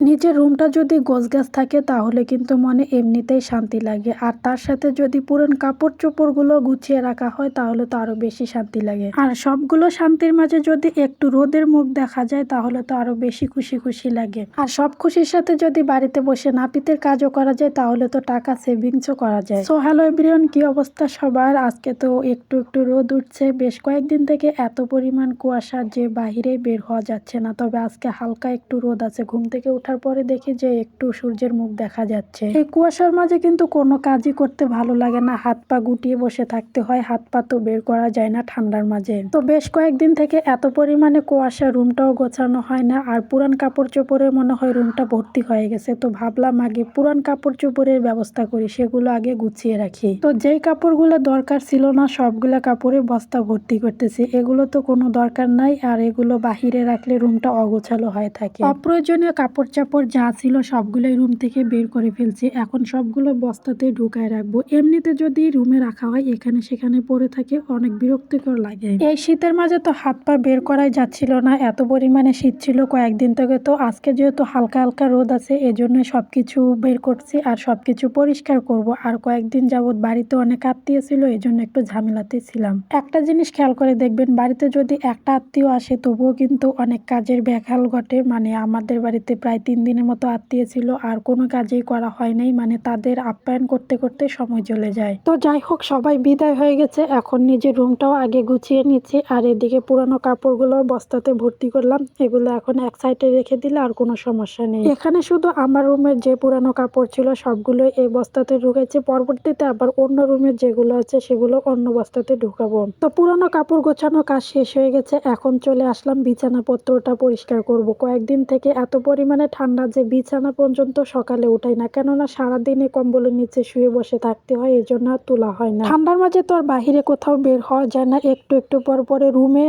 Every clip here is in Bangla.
নিজের রুমটা যদি গোছগাছ থাকে তাহলে কিন্তু মনে এমনিতেই শান্তি লাগে, আর তার সাথে যদি পুরান কাপড় চোপড়গুলো গুছিয়ে রাখা হয় তাহলে তো আরো বেশি শান্তি লাগে। আর সবগুলো শান্তির মাঝে যদি একটু রোদের মুখ দেখা যায় তাহলে তো আরো বেশি খুশি খুশি লাগে। আর সব খুশির সাথে যদি বাড়িতে বসে নাপিতের কাজও করা যায় তাহলে তো টাকা সেভিংসও করা যায়। সো হ্যালো এভরিওয়ান, কি অবস্থা সবার? আজকে তো একটু একটু রোদ উঠছে, বেশ কয়েকদিন থেকে এত পরিমাণ কুয়াশা যে বাহিরে বের হওয়া যাচ্ছে না। তবে আজকে হালকা একটু রোদ আছে, ঘুম থেকে ওঠার পরে দেখি যে একটু সূর্যের মুখ দেখা যাচ্ছে। এই কুয়াশার মাঝে কিন্তু কোনো কাজই করতে ভালো লাগে না, হাত পা গুটিয়ে বসে থাকতে হয়, হাত পা তো বের করা যায় না ঠান্ডার মাঝে। তো বেশ কয়েকদিন থেকে এত পরিমাণে কুয়াশা, রুমটাও গোছানো হয় না, আর পুরান কাপড় চোপড়ে মনে হয় রুমটা ভর্তি হয়ে গেছে। তো ভাবলাম আগে পুরান কাপড় চোপড়ের ব্যবস্থা করি, সেগুলো আগে গুছিয়ে রাখি। তো যেই কাপড়গুলো দরকার ছিল না সবগুলা কাপড়ে বস্তা ভর্তি করতেছি, এগুলো তো কোনো দরকার নাই, আর এগুলো বাহিরে রাখলে রুমটা অগোছালো হয়ে থাকে। অপ্রয়োজনীয় কাপড় চাপড় যা ছিল সবগুলোই রুম থেকে বের করে ফেলছি, এখন সবগুলো বস্তাতে ঢুকায় রাখবো। এমনিতে যদি রুমে রাখা হয় এখানে সেখানে পড়ে থাকে, অনেক বিরক্তিকর লাগে। এই শীতের মাঝে তো হাত পা বের করাই যাচ্ছিল না, এত পরিমাণে শীত ছিল কয়েকদিন থেকে। তো আজকে যেহেতু হালকা হালকা রোদ আছে এজন্য সবকিছু বের করছি আর সবকিছু পরিষ্কার করব। আর কয়েকদিন যাবত বাড়িতে অনেক আত্মীয় ছিল, এই জন্য একটু ঝামেলাতে ছিলাম। একটা জিনিস খেয়াল করে দেখবেন, বাড়িতে যদি একটা আত্মীয় আসে তবুও কিন্তু অনেক কাজের ব্যাঘাত ঘটে। মানে আমাদের বাড়িতে প্রায় 3 দিনের মতো আত্মীয় ছিল আর কোনো কাজেই করা হয় নাই, মানে তাদের আপ্যায়ন করতে করতে সময় চলে যায়। তো যাই হোক, সবাই বিদায় হয়ে গেছে, এখন নিজের রুমটাও আগে গুছিয়ে নিচ্ছি, আর এদিকে পুরানো কাপড়গুলো বস্তাতে ভর্তি করলাম, এগুলো এখন এক সাইডে রেখে দিলে আর কোনো সমস্যা নেই। এখানে শুধু আমার রুমের যে পুরানো কাপড় ছিল সবগুলো এই বস্তাতে ঢুকেছে, পরবর্তীতে আবার অন্য রুমের যেগুলো আছে সেগুলো অন্য বস্তাতে ঢুকাবো। তো পুরানো কাপড় গোছানো কাজ শেষ হয়ে গেছে, এখন চলে আসলাম বিছানাপত্রটা পরিষ্কার করব। কয়েকদিন থেকে এত পরিমাণে ঠান্ডা যে বিছানা পর্যন্ত সকালে উঠাই না, কেননা সারাদিনে কম্বলের নিচে শুয়ে বসে থাকতে হয়, এই জন্য আর তোলা হয় না। ঠান্ডার মাঝে তো আর বাহিরে কোথাও বের হওয়া যায় না, একটু একটু পর পরে রুমে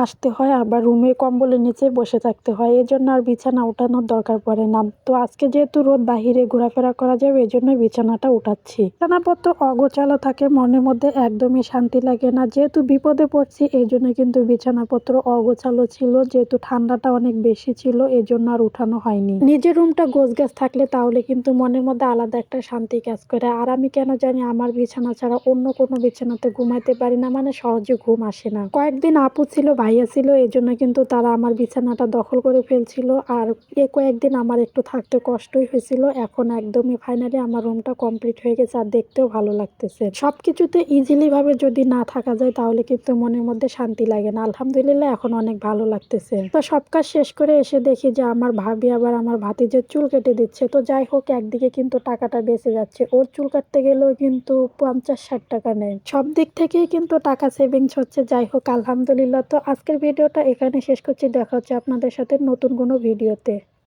আসতে হয়, আবার রুমে কম্বলের নিচে বসে থাকতে হয়, এই জন্য আর বিছানা উঠানোর দরকার পড়ে না। তো আজকে যেহেতু রোদ, বাহিরে ঘোরাফেরা করা যাবে এই জন্য বিছানাটা উঠাচ্ছি। বিছানাপত্র অগোছালো থাকে, মনের মধ্যে একদমই শান্তি লাগে না। যেহেতু বিপদে পড়ছি এই জন্য কিন্তু বিছানাপত্র অগোছালো ছিল, যেহেতু ঠান্ডাটা অনেক বেশি ছিল এই জন্য আর উঠানো হয়নি। নিজের রুমটা গোছগাছ থাকলে তাহলে কিন্তু মনের মধ্যে আলাদা একটা শান্তি কাজ করে। আর আমি কেন জানি আমার বিছানা ছাড়া অন্য কোনো বিছানাতে ঘুমাইতে পারি না, মানে সহজে ঘুম আসে না। কয়েকদিন আপু ছিল, ভাইয়া ছিল, এই জন্য কিন্তু তারা আমার বিছানাটা দখল করে ফেলছিল, আর কয়েকদিন আমার একটু থাকতে কষ্টই হয়েছিল। এখন একদমই ফাইনালি আমার রুমটা কমপ্লিট হয়ে গেছে, আর দেখতেও ভালো লাগতেছে। সবকিছুতে ইজিলি ভাবে যদি না থাকা যায় তাহলে কিন্তু মনের মধ্যে শান্তি লাগে না। আলহামদুলিল্লাহ এখন অনেক ভালো লাগতেছে। তো সব কাজ শেষ করে এসে দেখি যে আমার ভাবি আবার আমার ভাতিজের চুল কেটে দিচ্ছে। তো যাই হোক, একদিকে কিন্তু টাকাটা বেঁচে যাচ্ছে, ওর চুল কাটতে গেলেও কিন্তু 50-60 টাকা নেয়, সব দিক থেকেই কিন্তু টাকা সেভিংস হচ্ছে। যাই হোক আলহামদুলিল্লাহ। তো আজকের ভিডিওটা এখানে শেষ করছি, দেখা হচ্ছে আপনাদের সাথে নতুন কোনো ভিডিওতে।